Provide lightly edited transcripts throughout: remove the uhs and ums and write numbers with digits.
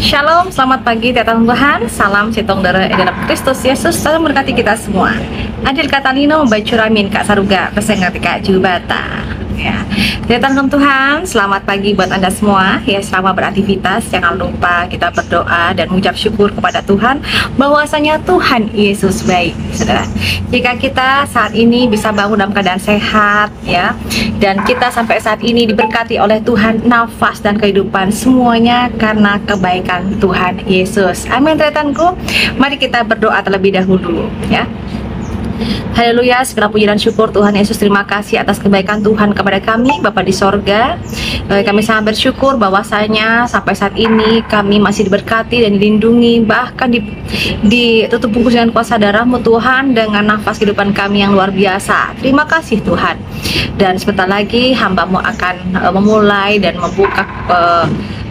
Shalom, selamat pagi tetan Tuhan. Salam sitong darah dalam Kristus Yesus. Salam berkati kita semua. Adil kata Nino, Bacuramin Kak Saruga, Pesengerti Kak Jubata. Ya, tetan Tuhan, selamat pagi buat Anda semua. Ya, selama beraktivitas jangan lupa kita berdoa dan mengucap syukur kepada Tuhan bahwasanya Tuhan Yesus baik, saudara. Jika kita saat ini bisa bangun dalam keadaan sehat, ya, dan kita sampai saat ini diberkati oleh Tuhan nafas dan kehidupan, semuanya karena kebaikan Tuhan Yesus. Amin, tetanku. Mari kita berdoa terlebih dahulu, ya. Haleluya, segala puji dan syukur Tuhan Yesus. Terima kasih atas kebaikan Tuhan kepada kami, Bapa di sorga. Kami sangat bersyukur bahwasanya sampai saat ini kami masih diberkati dan dilindungi, bahkan ditutup bungkus dengan kuasa darah-Mu Tuhan, dengan nafas kehidupan kami yang luar biasa. Terima kasih Tuhan. Dan sebentar lagi hamba-Mu akan memulai dan membuka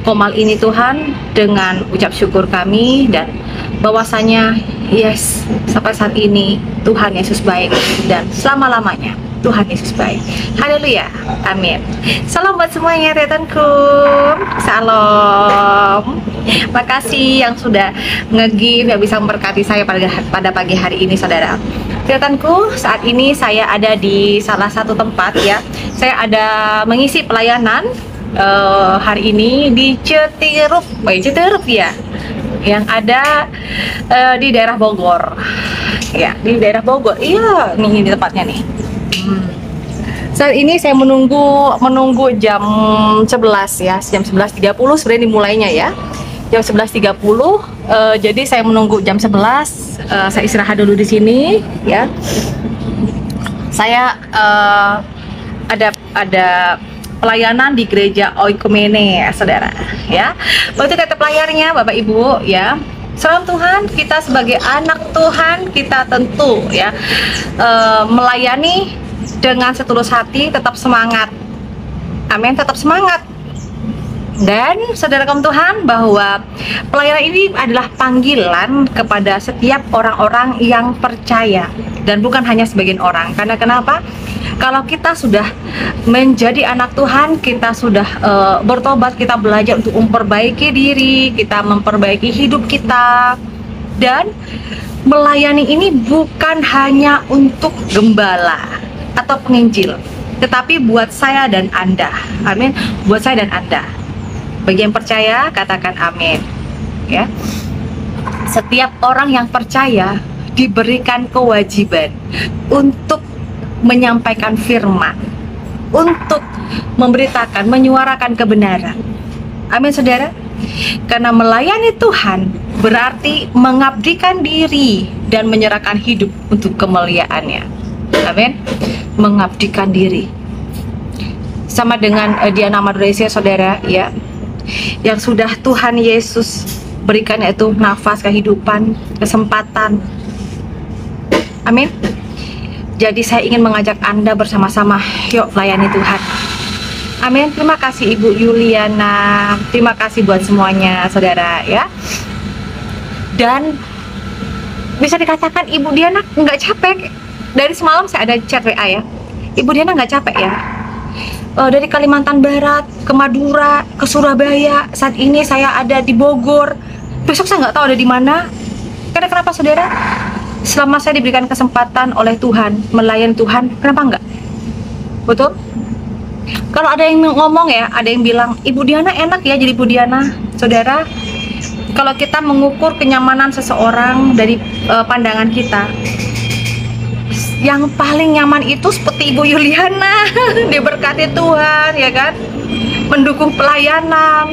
komal ini Tuhan dengan ucap syukur kami, dan bahwasanya yes, sampai saat ini Tuhan Yesus baik dan selama-lamanya Tuhan Yesus baik. Haleluya, amin. Salam buat semuanya tetanku. Salam. Makasih yang sudah nge-give, yang bisa memberkati saya pada pagi hari ini, saudara. Tetanku, saat ini saya ada di salah satu tempat, ya. Saya ada mengisi pelayanan hari ini di Cetirup, Cetirup ya, yang ada di daerah Bogor, ya, di daerah Bogor. Iya, nih di tempatnya nih. Saat ini saya menunggu jam 11 ya, jam 11.30 sebenarnya dimulainya ya, jam 11.30. Jadi saya menunggu jam 11. Saya istirahat dulu di sini ya. Saya ada pelayanan di gereja Oikumene, ya, saudara, ya. Waktu tetap layarnya Bapak Ibu, ya. Salam Tuhan, kita sebagai anak Tuhan, kita tentu ya melayani dengan setulus hati, tetap semangat. Amin, tetap semangat. Dan saudara kaum Tuhan, bahwa pelayanan ini adalah panggilan kepada setiap orang-orang yang percaya, dan bukan hanya sebagian orang. Karena kenapa? Kalau kita sudah menjadi anak Tuhan, kita sudah bertobat, kita belajar untuk memperbaiki diri, kita memperbaiki hidup kita. Dan melayani ini bukan hanya untuk gembala atau penginjil, tetapi buat saya dan Anda. Amin. Buat saya dan Anda. Bagi yang percaya, katakan amin, ya. Setiap orang yang percaya diberikan kewajiban untuk menyampaikan firman, untuk memberitakan, menyuarakan kebenaran. Amin, saudara. Karena melayani Tuhan berarti mengabdikan diri dan menyerahkan hidup untuk kemuliaannya. Amin. Mengabdikan diri. Sama dengan Diana Maduresia, saudara, ya, yang sudah Tuhan Yesus berikan, yaitu nafas kehidupan, kesempatan. Amin. Jadi saya ingin mengajak Anda bersama-sama, yuk layani Tuhan. Amin. Terima kasih Ibu Yuliana. Terima kasih buat semuanya, saudara, ya. Dan bisa dikatakan Ibu Diana nggak capek. Dari semalam saya ada chat WA ya. Ibu Diana nggak capek ya. Dari Kalimantan Barat ke Madura ke Surabaya, saat ini saya ada di Bogor. Besok saya nggak tahu ada di mana. Karena kenapa, saudara? Selama saya diberikan kesempatan oleh Tuhan melayani Tuhan, kenapa enggak? Betul? Kalau ada yang ngomong ya, ada yang bilang Ibu Diana enak ya jadi Ibu Diana, saudara. Kalau kita mengukur kenyamanan seseorang dari pandangan kita, yang paling nyaman itu seperti Ibu Yuliana, diberkati Tuhan, ya kan, mendukung pelayanan,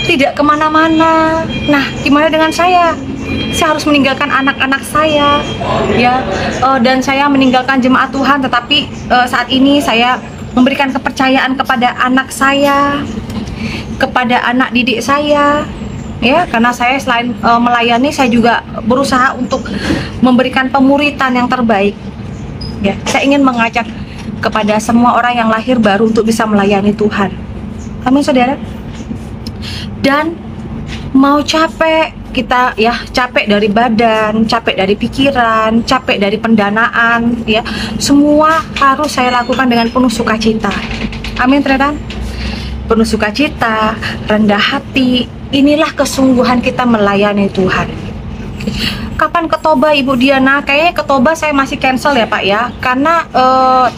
tidak kemana-mana. Nah, gimana dengan saya? Saya harus meninggalkan anak-anak saya, ya, dan saya meninggalkan jemaat Tuhan. Tetapi saat ini saya memberikan kepercayaan kepada anak saya, kepada anak didik saya, ya, karena saya selain melayani, saya juga berusaha untuk memberikan pemuritan yang terbaik. Ya, saya ingin mengajak kepada semua orang yang lahir baru untuk bisa melayani Tuhan. Amin, saudara. Dan mau capek kita, ya, capek dari badan, capek dari pikiran, capek dari pendanaan, ya, semua harus saya lakukan dengan penuh sukacita. Amin, teman-teman. Penuh sukacita, rendah hati, inilah kesungguhan kita melayani Tuhan. Kapan ketoba Ibu Diana? Kayaknya ketoba saya masih cancel ya Pak ya, karena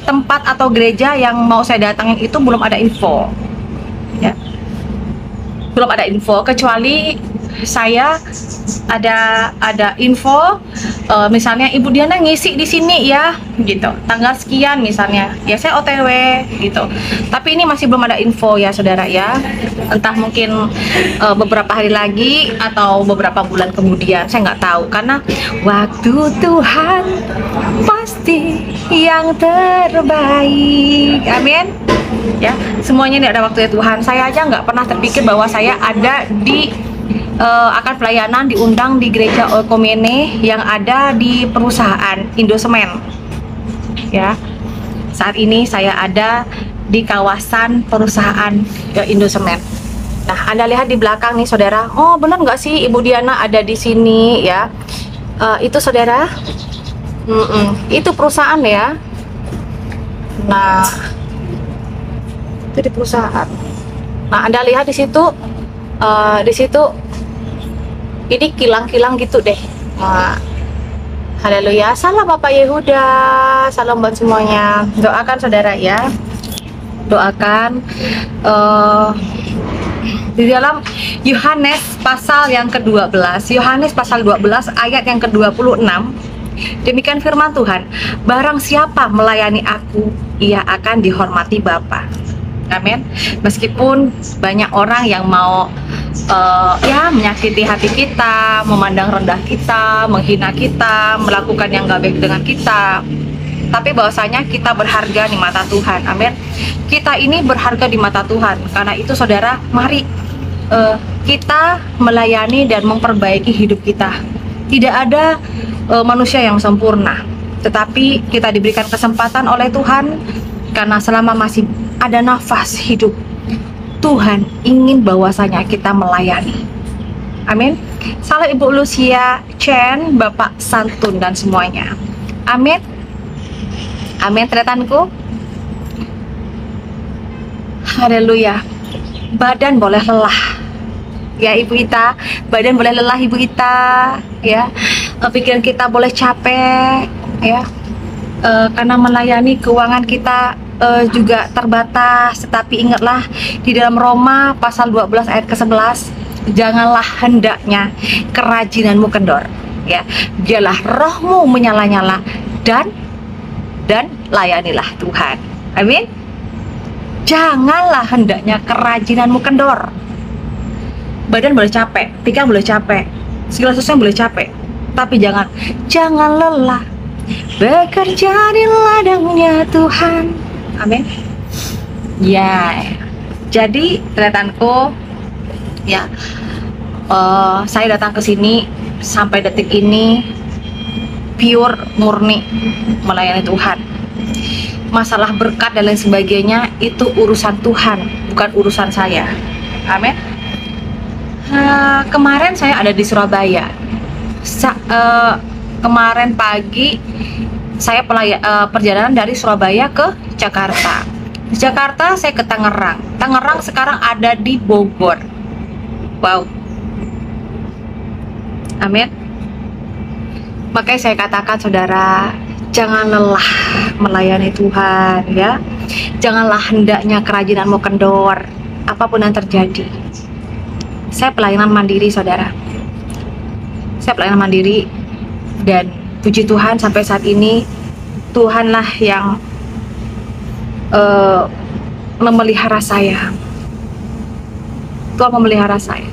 tempat atau gereja yang mau saya datangin itu belum ada info ya, belum ada info, kecuali saya ada info misalnya Ibu Diana ngisi di sini ya gitu, tanggal sekian misalnya, ya saya OTW gitu. Tapi ini masih belum ada info ya saudara ya, entah mungkin beberapa hari lagi atau beberapa bulan kemudian, saya nggak tahu, karena waktu Tuhan pasti yang terbaik. Amin ya, semuanya ini ada waktunya Tuhan. Saya aja nggak pernah terpikir bahwa saya ada di akan pelayanan diundang di gereja Oikumene yang ada di perusahaan Indosemen ya. Saat ini saya ada di kawasan perusahaan Indosemen. Nah, Anda lihat di belakang nih saudara, oh benar nggak sih Ibu Diana ada di sini ya, itu saudara, itu perusahaan ya. Nah, itu di perusahaan. Nah, Anda lihat di situ, ini kilang-kilang gitu deh. Nah, haleluya, salam Bapak Yehuda, salam buat semuanya. Doakan saudara ya, doakan di dalam Yohanes pasal yang ke-12, Yohanes pasal 12 ayat yang ke-26, demikian firman Tuhan, barang siapa melayani aku, ia akan dihormati Bapa. Amin. Meskipun banyak orang yang mau ya menyakiti hati kita, memandang rendah kita, menghina kita, melakukan yang gak baik dengan kita, tapi bahwasanya kita berharga di mata Tuhan. Amin. Kita ini berharga di mata Tuhan. Karena itu saudara, mari kita melayani dan memperbaiki hidup kita. Tidak ada manusia yang sempurna, tetapi kita diberikan kesempatan oleh Tuhan, karena selama masih ada nafas hidup, Tuhan ingin bahwasanya kita melayani. Amin. Salam Ibu Lucia, Chen, Bapak Santun dan semuanya. Amin. Amin tretanku. Haleluya. Badan boleh lelah ya Ibu Ita, badan boleh lelah Ibu Ita ya, pikiran kita boleh capek ya, karena melayani keuangan kita juga terbatas. Tetapi ingatlah di dalam Roma pasal 12 ayat ke-11, janganlah hendaknya kerajinanmu kendor ya, biarlah rohmu menyala-nyala dan layanilah Tuhan. Amin. Janganlah hendaknya kerajinanmu kendor. Badan boleh capek, pikiran boleh capek, segala sesuatu boleh capek, tapi jangan lelah bekerja di ladangnya Tuhan. Amin. Ya, jadi rekanku ya, saya datang ke sini sampai detik ini pure murni melayani Tuhan. Masalah berkat dan lain sebagainya itu urusan Tuhan, bukan urusan saya. Amin. Kemarin saya ada di Surabaya. Kemarin pagi saya perjalanan dari Surabaya ke Jakarta. Di Jakarta saya ke Tangerang. Tangerang sekarang ada di Bogor. Wow. Amin. Makanya saya katakan saudara, jangan lelah melayani Tuhan ya. Janganlah hendaknya kerajinanmu kendor, apapun yang terjadi. Saya pelayanan mandiri saudara. Saya pelayanan mandiri, dan puji Tuhan sampai saat ini Tuhanlah yang memelihara saya. Tuhan memelihara saya.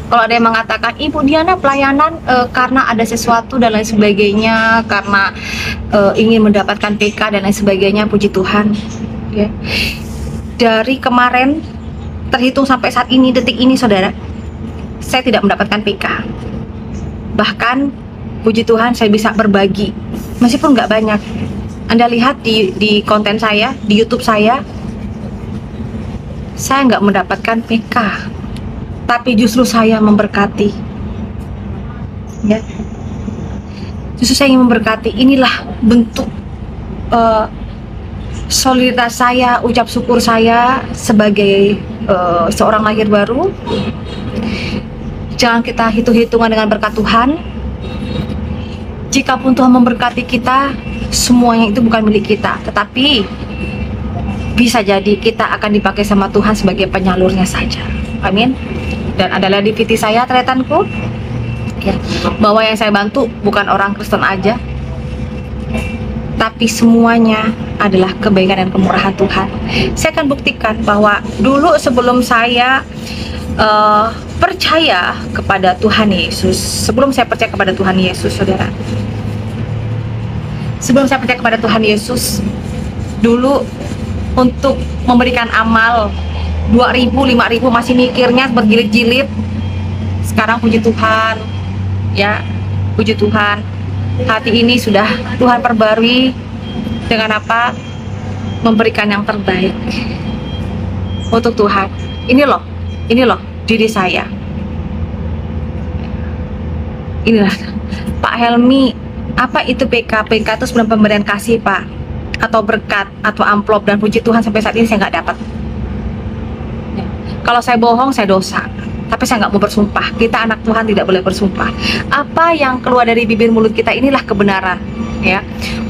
Kalau ada yang mengatakan Ibu Diana pelayanan karena ada sesuatu dan lain sebagainya, karena ingin mendapatkan PK dan lain sebagainya, puji Tuhan ya. Dari kemarin terhitung sampai saat ini, detik ini saudara, saya tidak mendapatkan PK. Bahkan puji Tuhan saya bisa berbagi meskipun nggak banyak. Anda lihat di konten saya, di YouTube saya nggak mendapatkan PK, tapi justru saya memberkati ya. Justru saya ingin memberkati. Inilah bentuk solidaritas saya, ucap syukur saya sebagai seorang lahir baru. Jangan kita hitung-hitungan dengan berkat Tuhan. Jikapun Tuhan memberkati kita, semuanya itu bukan milik kita, tetapi bisa jadi kita akan dipakai sama Tuhan sebagai penyalurnya saja. Amin. Dan adalah di VT saya, tretanku, ya, bahwa yang saya bantu bukan orang Kristen aja, tapi semuanya adalah kebaikan dan kemurahan Tuhan. Saya akan buktikan bahwa dulu sebelum saya percaya kepada Tuhan Yesus, sebelum saya percaya kepada Tuhan Yesus, saudara, sebelum saya percaya kepada Tuhan Yesus, dulu untuk memberikan amal 2.000, 5.000 masih mikirnya berjilid-jilid. Sekarang puji Tuhan, ya, puji Tuhan, hati ini sudah Tuhan perbarui dengan apa? Memberikan yang terbaik untuk Tuhan. Ini loh diri saya. Inilah Pak Helmi, apa itu PK? PK itu sebelum pemberian kasih, Pak, atau berkat, atau amplop. Dan puji Tuhan sampai saat ini saya nggak dapat. Ya. Kalau saya bohong, saya dosa. Tapi saya nggak mau bersumpah. Kita anak Tuhan tidak boleh bersumpah. Apa yang keluar dari bibir mulut kita inilah kebenaran, ya.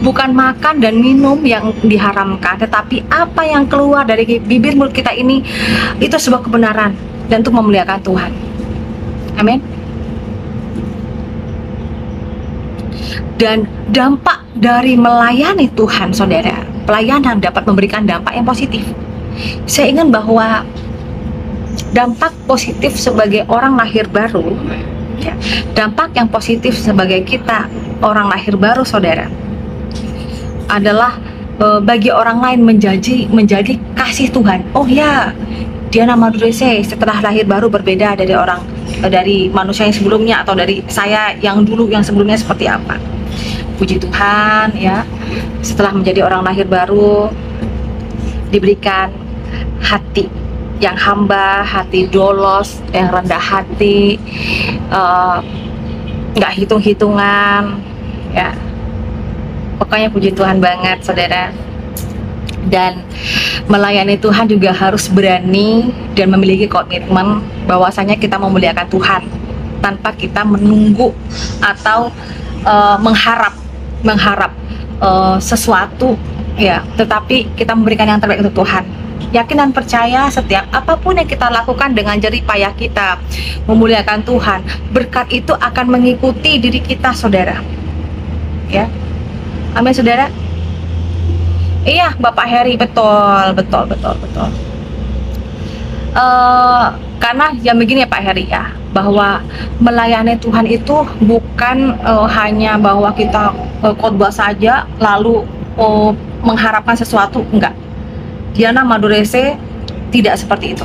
Bukan makan dan minum yang diharamkan, tetapi apa yang keluar dari bibir mulut kita ini itu sebuah kebenaran dan untuk memuliakan Tuhan. Amin. Dan dampak dari melayani Tuhan, saudara, pelayanan dapat memberikan dampak yang positif. Saya ingin bahwa dampak positif sebagai orang lahir baru, ya, dampak yang positif sebagai kita orang lahir baru, saudara, adalah bagi orang lain menjadi kasih Tuhan. Oh ya, Diana Madurese setelah lahir baru berbeda dari manusia yang sebelumnya, atau dari saya yang dulu yang sebelumnya seperti apa. Puji Tuhan, ya, setelah menjadi orang lahir baru diberikan hati yang hamba, hati dolos, yang rendah hati, nggak hitung-hitungan, ya. Pokoknya puji Tuhan banget, saudara. Dan melayani Tuhan juga harus berani dan memiliki komitmen bahwasanya kita memuliakan Tuhan tanpa kita menunggu atau mengharap sesuatu, ya, tetapi kita memberikan yang terbaik untuk Tuhan. Yakin dan percaya setiap apapun yang kita lakukan dengan jerih payah kita memuliakan Tuhan, berkat itu akan mengikuti diri kita, saudara, ya. Amin, saudara. Iya, Bapak Heri, betul. Karena yang begini ya Pak Heri, ya, bahwa melayani Tuhan itu bukan hanya bahwa kita khotbah saja lalu mengharapkan sesuatu, enggak. Diana Madurese tidak seperti itu,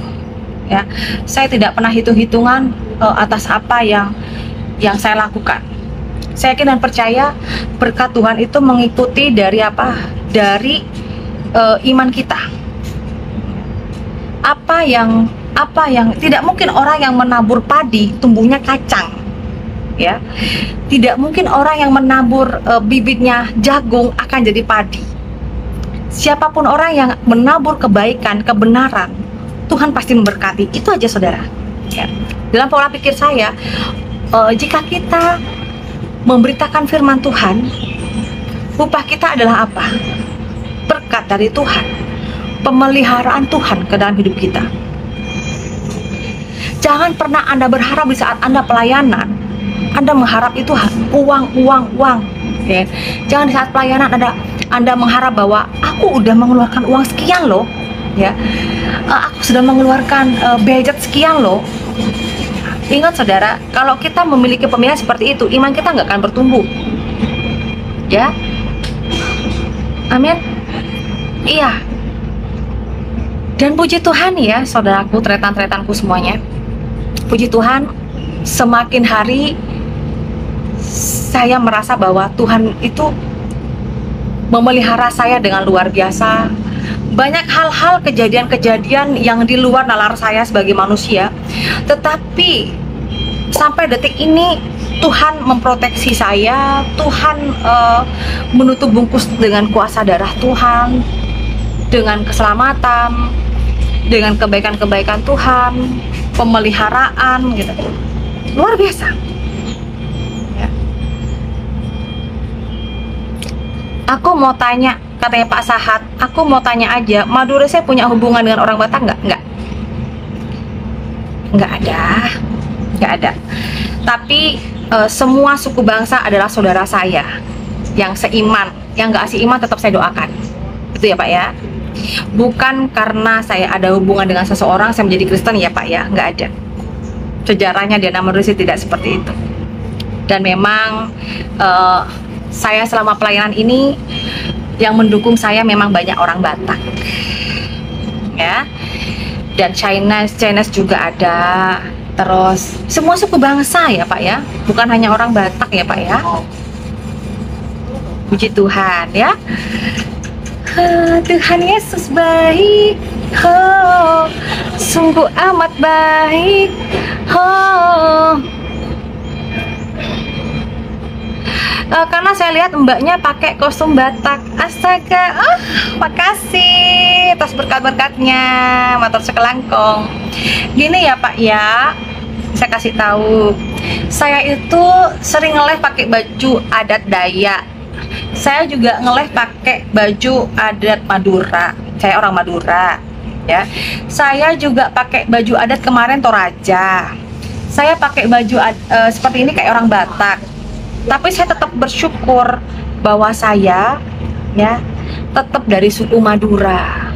ya. Saya tidak pernah hitung-hitungan atas apa yang saya lakukan. Saya yakin dan percaya berkat Tuhan itu mengikuti dari apa? Dari iman kita. Apa yang tidak mungkin orang yang menabur padi tumbuhnya kacang, ya. Tidak mungkin orang yang menabur bibitnya jagung akan jadi padi. Siapapun orang yang menabur kebaikan, kebenaran, Tuhan pasti memberkati. Itu aja, saudara, ya. Dalam pola pikir saya, jika kita memberitakan firman Tuhan, upah kita adalah apa? Berkat dari Tuhan, pemeliharaan Tuhan ke dalam hidup kita. Jangan pernah Anda berharap di saat Anda pelayanan, Anda mengharap itu uang, ya. Jangan di saat pelayanan Anda mengharap bahwa aku udah mengeluarkan uang sekian loh, ya, aku sudah mengeluarkan budget sekian loh. Ingat, saudara, kalau kita memiliki pemikiran seperti itu, iman kita nggak akan bertumbuh, ya. Amin. Iya. Dan puji Tuhan, ya, saudaraku, tretan-tretanku semuanya, puji Tuhan, semakin hari saya merasa bahwa Tuhan itu memelihara saya dengan luar biasa. Banyak hal-hal, kejadian-kejadian yang di luar nalar saya sebagai manusia, tetapi sampai detik ini Tuhan memproteksi saya. Tuhan menutup bungkus dengan kuasa darah Tuhan. dengan keselamatan, dengan kebaikan-kebaikan Tuhan, pemeliharaan gitu. Luar biasa. Ya. Aku mau tanya, katanya Pak Sahat, aku mau tanya aja, Madura saya punya hubungan dengan orang Batak nggak? Nggak ada. Nggak ada. Tapi semua suku bangsa adalah saudara saya yang seiman. Yang nggak seiman tetap saya doakan. Itu ya Pak ya. Bukan karena saya ada hubungan dengan seseorang saya menjadi Kristen ya Pak ya. Nggak ada. Sejarahnya Diana Madura tidak seperti itu. Dan memang saya selama pelayanan ini yang mendukung saya memang banyak orang Batak ya, dan Chinese juga ada, terus semua suku bangsa ya Pak ya, bukan hanya orang Batak ya Pak ya. Puji Tuhan ya. Tuhan Yesus baik, oh, sungguh amat baik, oh. Karena saya lihat mbaknya pakai kostum Batak. Astaga, makasih atas berkat-berkatnya, matur sekelangkong. Gini ya Pak ya, saya kasih tahu, saya itu sering ngeleh pakai baju adat Dayak. Saya juga ngeleh pakai baju adat Madura. Saya orang Madura ya. Saya juga pakai baju adat kemarin Toraja. Saya pakai baju seperti ini kayak orang Batak. Tapi saya tetap bersyukur bahwa saya ya tetap dari suku Madura,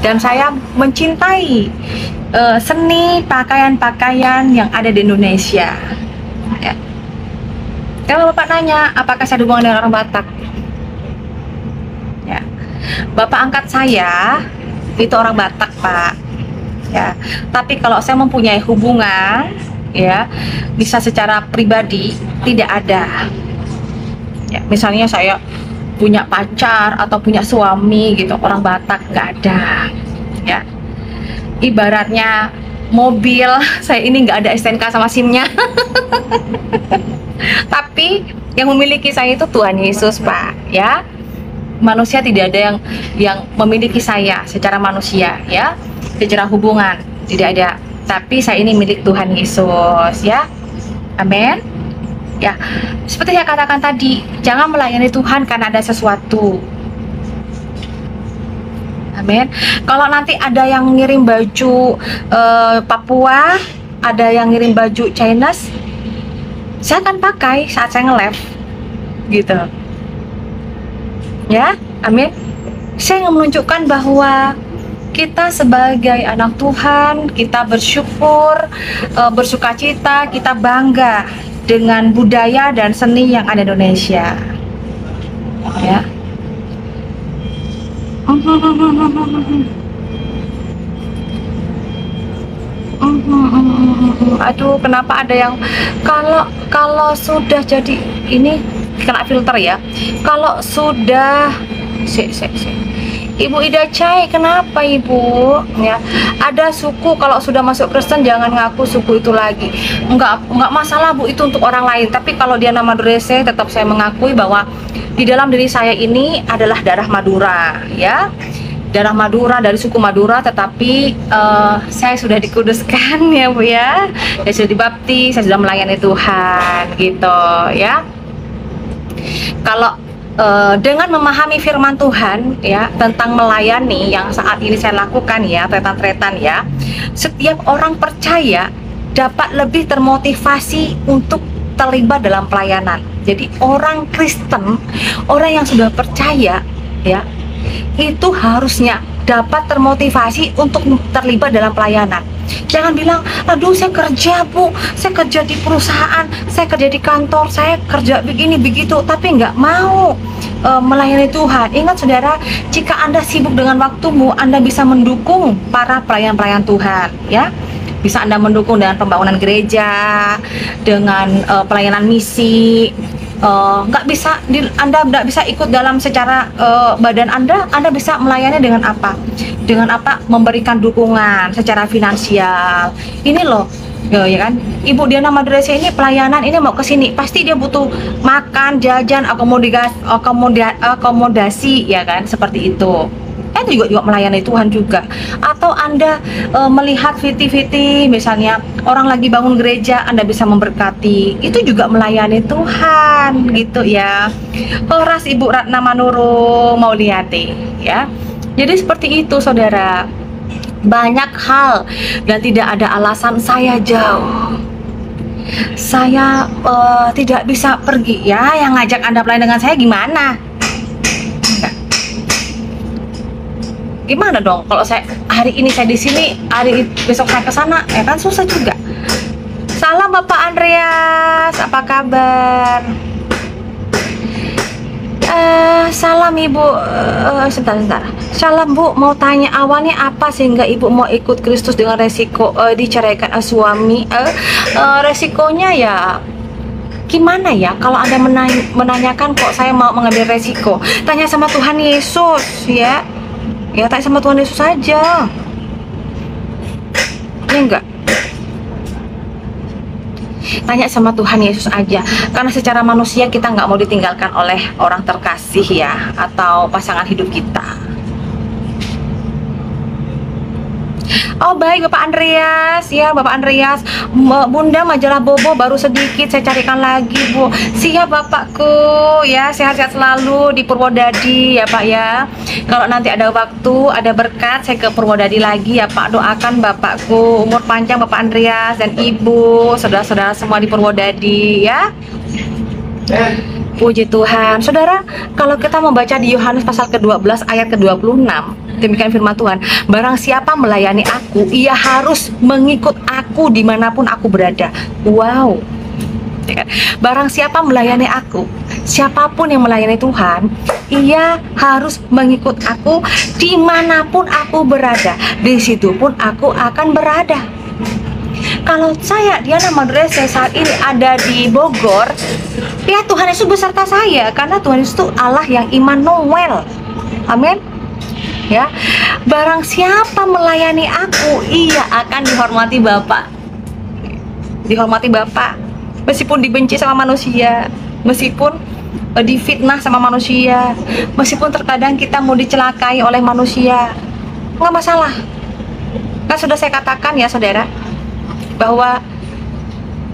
dan saya mencintai seni pakaian-pakaian yang ada di Indonesia ya. Kalau Bapak nanya apakah saya hubungan dengan orang Batak ya, Bapak angkat saya itu orang Batak Pak ya. Tapi kalau saya mempunyai hubungan ya, bisa secara pribadi tidak ada ya. Misalnya saya punya pacar atau punya suami gitu orang Batak, nggak ada ya. Ibaratnya mobil saya ini nggak ada STNK sama SIM-nya tapi yang memiliki saya itu Tuhan Yesus Pak ya. Manusia tidak ada yang memiliki saya secara manusia ya, secara hubungan tidak ada. Tapi saya ini milik Tuhan Yesus ya. Amin ya. Seperti saya katakan tadi, jangan melayani Tuhan karena ada sesuatu. Amin. Kalau nanti ada yang ngirim baju Papua, ada yang ngirim baju Chinese, saya akan pakai saat saya nge-live gitu ya. Amin. Saya ingin menunjukkan bahwa kita sebagai anak Tuhan, kita bersyukur, bersukacita, kita bangga dengan budaya dan seni yang ada di Indonesia ya. Aduh, kenapa ada yang kalau sudah jadi ini kena filter ya. Kalau sudah Ibu Ida Cai, kenapa Ibu? Ya, ada suku kalau sudah masuk Kristen jangan ngaku suku itu lagi. Enggak masalah Bu, itu untuk orang lain. Tapi kalau dia nama Madura, tetap saya mengakui bahwa di dalam diri saya ini adalah darah Madura, ya. Darah Madura, dari suku Madura, tetapi saya sudah dikuduskan ya Bu ya. Saya sudah dibaptis, saya sudah melayani Tuhan gitu ya. Kalau dengan memahami firman Tuhan ya tentang melayani yang saat ini saya lakukan ya, tretan-tretan ya, setiap orang percaya dapat lebih termotivasi untuk terlibat dalam pelayanan. Jadi orang Kristen, orang yang sudah percaya ya, itu harusnya dapat termotivasi untuk terlibat dalam pelayanan. Jangan bilang, aduh saya kerja Bu, saya kerja di perusahaan, saya kerja di kantor, saya kerja begini begitu, tapi nggak mau melayani Tuhan. Ingat saudara, jika Anda sibuk dengan waktumu, Anda bisa mendukung para pelayan-pelayan Tuhan ya. Bisa Anda mendukung dengan pembangunan gereja, dengan pelayanan misi. Nggak bisa Anda nggak bisa ikut dalam secara badan Anda bisa melayani dengan apa? Dengan apa? Memberikan dukungan secara finansial. Ini loh ya kan, Ibu Diana Madura ini pelayanan ini mau ke sini, pasti dia butuh makan, jajan, akomodasi ya kan, seperti itu. kan juga melayani Tuhan juga. Atau Anda melihat viti-viti, misalnya orang lagi bangun gereja, Anda bisa memberkati, itu juga melayani Tuhan gitu ya. Horas Ibu Ratna Manurung Mauliati ya. Jadi seperti itu saudara, banyak hal dan tidak ada alasan saya jauh, saya tidak bisa pergi ya. Yang ngajak Anda pelayan dengan saya gimana? Enggak. Gimana dong kalau saya hari ini saya di sini, hari besok saya ke sana, ya kan susah juga. Salam Bapak Andreas, apa kabar? Salam Ibu, sebentar. Salam Bu, mau tanya awalnya apa sehingga Ibu mau ikut Kristus dengan resiko diceraikan suami? Resikonya ya gimana ya? Kalau Anda menanyakan kok saya mau mengambil resiko, tanya sama Tuhan Yesus ya. Ya tanya sama Tuhan Yesus saja. Ya enggak? Tanya sama Tuhan Yesus aja, karena secara manusia kita nggak mau ditinggalkan oleh orang terkasih ya, atau pasangan hidup kita. Oh baik Bapak Andreas ya, Bapak Andreas. Bunda majalah Bobo baru sedikit, saya carikan lagi Bu. Siap Bapakku ya, sehat-sehat selalu di Purwodadi ya Pak ya. Kalau nanti ada waktu, ada berkat, saya ke Purwodadi lagi ya Pak. Doakan Bapakku umur panjang Bapak Andreas dan Ibu, saudara-saudara semua di Purwodadi ya. Puji Tuhan. Saudara, kalau kita membaca di Yohanes pasal ke-12 ayat ke-26, demikian firman Tuhan, barang siapa melayani aku, ia harus mengikut aku dimanapun aku berada. Wow. Barang siapa melayani aku, siapapun yang melayani Tuhan, ia harus mengikut aku dimanapun aku berada. Di situ pun aku akan berada. Kalau saya, Diana Madurese, saat ini ada di Bogor, ya Tuhan Yesus beserta saya, karena Tuhan Yesus itu Allah yang Immanuel. Amin. Ya, barang siapa melayani aku, ia akan dihormati Bapa. Dihormati Bapa, meskipun dibenci sama manusia, meskipun difitnah sama manusia, meskipun terkadang kita mau dicelakai oleh manusia, nggak masalah. Kan sudah saya katakan ya saudara, bahwa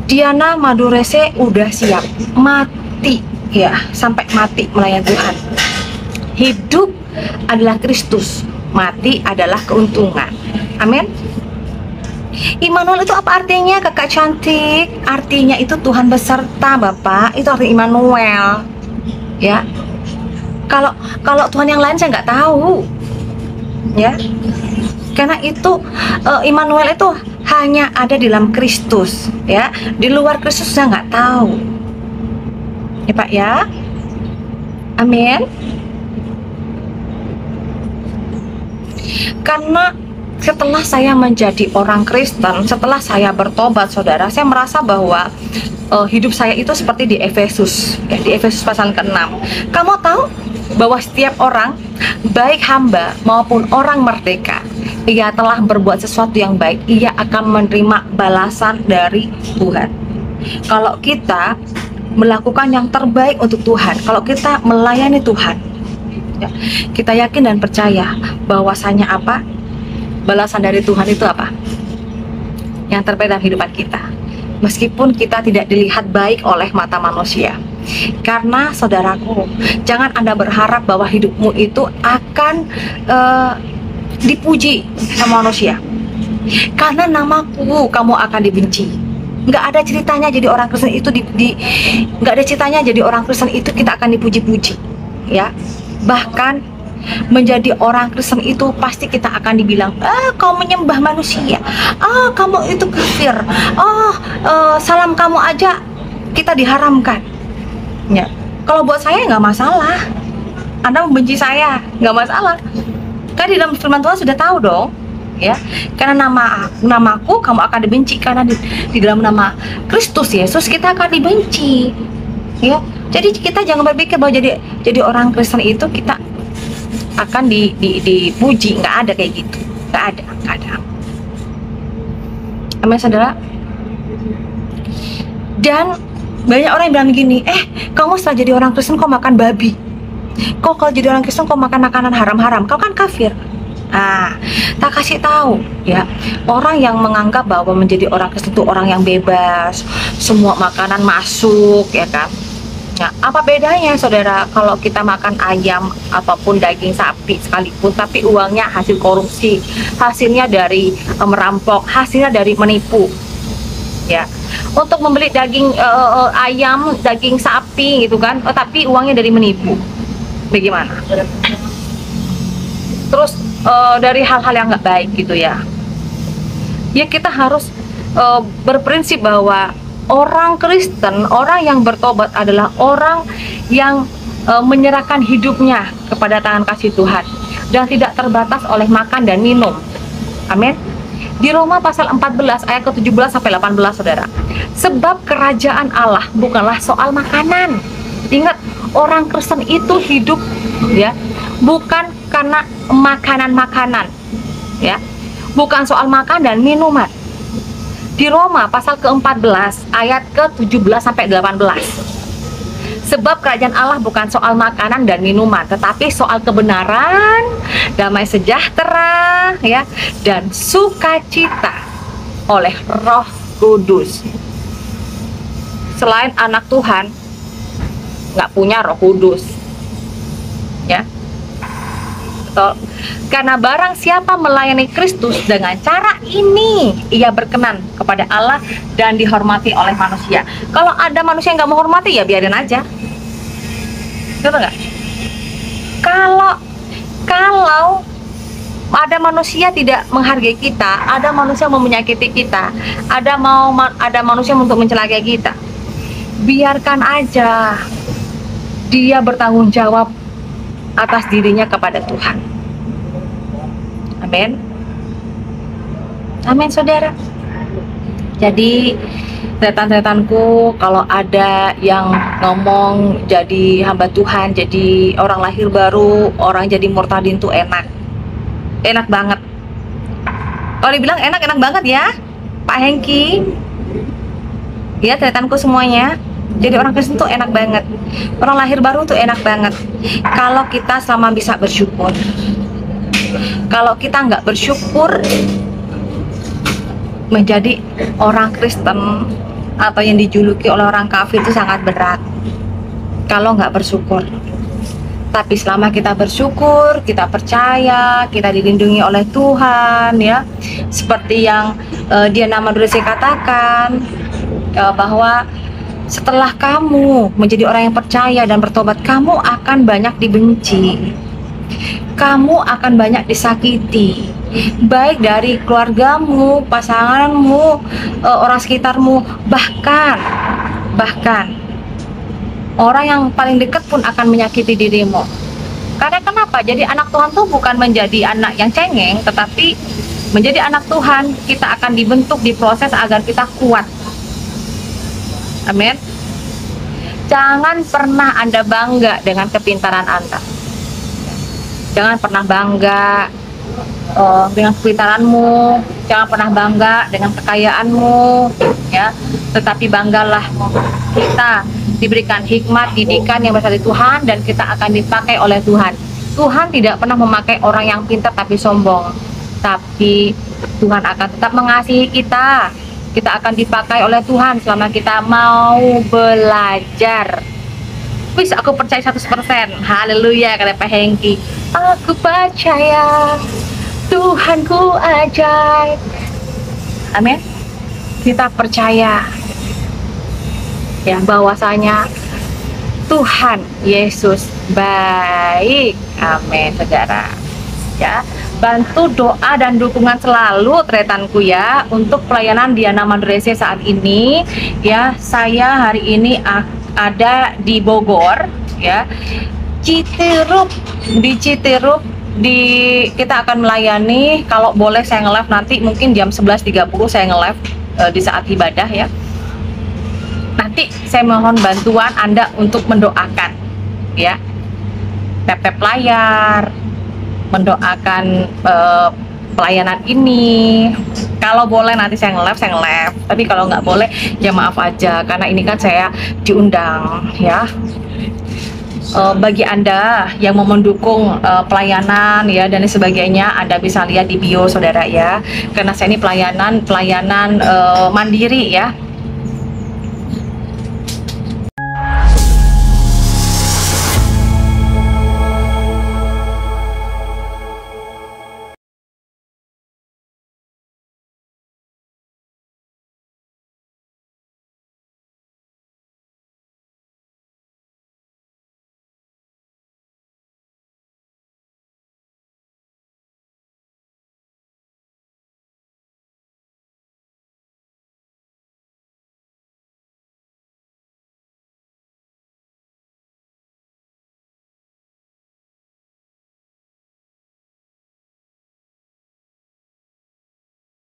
Diana Madurese udah siap mati ya, sampai mati melayani Tuhan. Hidup adalah Kristus, mati adalah keuntungan. Amin. Immanuel itu apa artinya kakak cantik? Artinya itu Tuhan beserta Bapak, itu arti Immanuel ya. Kalau Tuhan yang lain saya nggak tahu ya, karena itu Immanuel itu hanya ada di dalam Kristus ya, di luar Kristus saya nggak tahu ya Pak ya. Amin. Karena setelah saya menjadi orang Kristen, setelah saya bertobat saudara, saya merasa bahwa hidup saya itu seperti di Efesus ya, di Efesus pasal ke-6. Kamu tahu bahwa setiap orang, baik hamba maupun orang merdeka, ia telah berbuat sesuatu yang baik, ia akan menerima balasan dari Tuhan. Kalau kita melakukan yang terbaik untuk Tuhan, kalau kita melayani Tuhan ya, kita yakin dan percaya bahwasanya apa? Balasan dari Tuhan itu apa? Yang terbaik dalam kehidupan kita, meskipun kita tidak dilihat baik oleh mata manusia. Karena saudaraku, jangan Anda berharap bahwa hidupmu itu akan dipuji sama manusia, karena namaku kamu akan dibenci. Nggak ada ceritanya jadi orang Kristen itu nggak ada ceritanya jadi orang Kristen itu kita akan dipuji-puji ya. Bahkan menjadi orang Kristen itu pasti kita akan dibilang, kau menyembah manusia, kamu itu kafir, salam kamu aja kita diharamkan ya. Kalau buat saya nggak masalah, Anda membenci saya nggak masalah. Kan di dalam firman Tuhan sudah tahu dong ya, karena namaku kamu akan dibenci, karena di dalam nama Kristus Yesus kita akan dibenci ya. Jadi kita jangan berpikir bahwa jadi orang Kristen itu kita akan dipuji. Nggak ada kayak gitu, nggak ada. Amin saudara. Dan banyak orang yang bilang gini, kamu setelah jadi orang Kristen kok makan babi. Kok kalau jadi orang Kristen kok makan makanan haram-haram? Kau kan kafir. Nah, tak kasih tahu ya, orang yang menganggap bahwa menjadi orang Kristen itu orang yang bebas, semua makanan masuk ya kan. Nah, apa bedanya saudara kalau kita makan ayam ataupun daging sapi sekalipun, tapi uangnya hasil korupsi, hasilnya dari merampok, hasilnya dari menipu, ya. Untuk membeli daging ayam, daging sapi gitu kan, tapi uangnya dari menipu, bagaimana? Terus dari hal-hal yang nggak baik gitu ya. Ya kita harus berprinsip bahwa orang Kristen, orang yang bertobat adalah orang yang menyerahkan hidupnya kepada tangan kasih Tuhan dan tidak terbatas oleh makan dan minum. Amin. Di Roma pasal 14 ayat ke-17 sampai 18 saudara. Sebab kerajaan Allah bukanlah soal makanan. Ingat, orang Kristen itu hidup ya bukan karena makanan-makanan ya. Bukan soal makan dan minuman. Di Roma pasal ke-14 ayat ke-17 sampai 18. Sebab kerajaan Allah bukan soal makanan dan minuman, tetapi soal kebenaran, damai sejahtera ya, dan sukacita oleh Roh Kudus. Selain anak Tuhan nggak punya Roh Kudus. Ya. Betul. Karena barang siapa melayani Kristus dengan cara ini, ia berkenan kepada Allah dan dihormati oleh manusia. Kalau ada manusia yang nggak menghormati, ya biarin aja. Betul nggak? Kalau ada manusia tidak menghargai kita, ada manusia mau menyakiti kita, ada manusia untuk mencelakai kita, biarkan aja dia bertanggung jawab atas dirinya kepada Tuhan. Amin. Amin saudara. Jadi setan-setanku, kalau ada yang ngomong jadi hamba Tuhan, jadi orang lahir baru, orang jadi murtadin tuh enak banget. Kalau dibilang enak banget ya Pak Hengki ya, setanku semuanya. Jadi orang Kristen tuh enak banget, orang lahir baru tuh enak banget kalau kita sama bisa bersyukur. Kalau kita nggak bersyukur, menjadi orang Kristen atau yang dijuluki oleh orang kafir itu sangat berat kalau nggak bersyukur. Tapi selama kita bersyukur, kita percaya, kita dilindungi oleh Tuhan ya, seperti yang Diana Madurese katakan bahwa setelah kamu menjadi orang yang percaya dan bertobat, kamu akan banyak dibenci, kamu akan banyak disakiti, baik dari keluargamu, pasanganmu, orang sekitarmu, bahkan orang yang paling dekat pun akan menyakiti dirimu. Karena kenapa? Jadi anak Tuhan tuh bukan menjadi anak yang cengeng, tetapi menjadi anak Tuhan kita akan dibentuk, diproses agar kita kuat. Amin. Jangan pernah Anda bangga dengan kepintaran Anda. Jangan pernah bangga dengan kepintaranmu, jangan pernah bangga dengan kekayaanmu ya, tetapi banggalah kita diberikan hikmat, didikan yang berasal dari Tuhan, dan kita akan dipakai oleh Tuhan. Tuhan tidak pernah memakai orang yang pintar tapi sombong, tapi Tuhan akan tetap mengasihi kita. Kita akan dipakai oleh Tuhan selama kita mau belajar. Wis, aku percaya 100%. Haleluya, kata Pak Hengki. Aku percaya Tuhanku ajaib. Amin. Kita percaya ya bahwasanya Tuhan Yesus baik. Amin saudara. Ya, bantu doa dan dukungan selalu tretanku ya untuk pelayanan Diana Madurese saat ini ya. Saya hari ini ada di Bogor ya, Citerup, kita akan melayani. Kalau boleh saya nge-live nanti mungkin jam 11.30 saya nge-live di saat ibadah ya. Nanti saya mohon bantuan Anda untuk mendoakan ya, tap-tap layar, mendoakan pelayanan ini. Kalau boleh nanti saya nge-live, tapi kalau nggak boleh ya maaf aja, karena ini kan saya diundang ya. bagi Anda yang mau mendukung pelayanan ya dan sebagainya, Anda bisa lihat di bio saudara ya, karena saya ini pelayanan mandiri ya,